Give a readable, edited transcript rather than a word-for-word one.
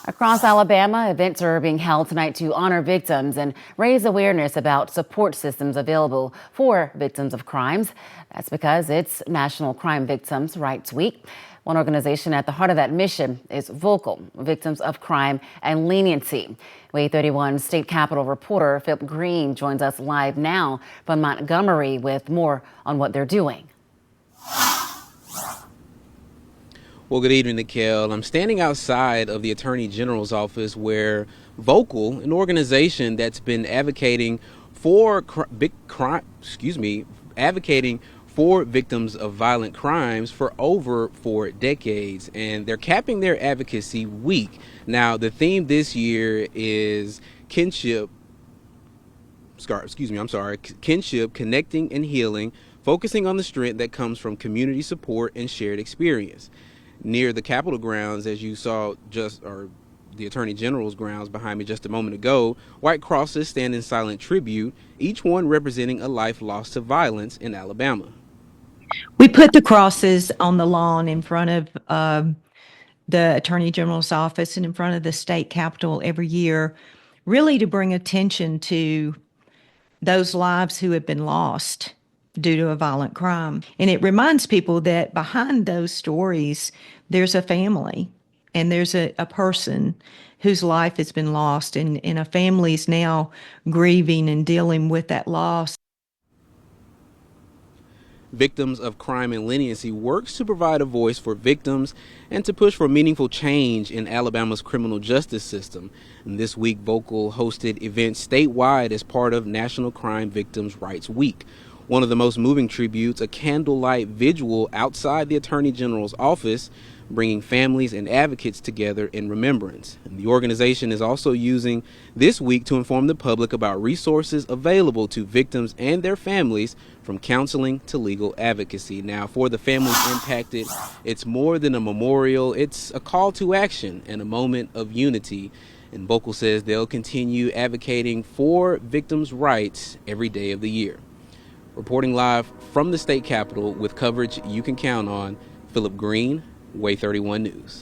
Across Alabama, events are being held tonight to honor victims and raise awareness about support systems available for victims of crimes. That's because it's National Crime Victims' Rights Week. One organization at the heart of that mission is Vocal, Victims of Crime and Leniency. WAAY 31 State Capitol reporter Philip Green joins us live now from Montgomery with more on what they're doing. Well, good evening, Nikhil. I'm standing outside of the Attorney General's office where Vocal, an organization that's been advocating for advocating for victims of violent crimes for over 4 decades, and they're capping their advocacy week. Now, the theme this year is kinship, connecting and healing, focusing on the strength that comes from community support and shared experience. Near the Capitol grounds, as you saw the Attorney General's grounds behind me just a moment ago, white crosses stand in silent tribute, each one representing a life lost to violence in Alabama. We put the crosses on the lawn in front of the Attorney General's office and in front of the state capitol every year, really to bring attention to those lives who have been lost due to a violent crime. And it reminds people that behind those stories, there's a family and there's a person whose life has been lost, and a family is now grieving and dealing with that loss. Victims of Crime and Leniency works to provide a voice for victims and to push for meaningful change in Alabama's criminal justice system. And this week, Vocal hosted events statewide as part of National Crime Victims' Rights Week. One of the most moving tributes, a candlelight vigil outside the Attorney General's office, bringing families and advocates together in remembrance. And the organization is also using this week to inform the public about resources available to victims and their families, from counseling to legal advocacy. Now, for the families impacted, it's more than a memorial, it's a call to action and a moment of unity. And Vocal says they'll continue advocating for victims' rights every day of the year. Reporting live from the state capitol with coverage you can count on, Philip Green, WAAY 31 News.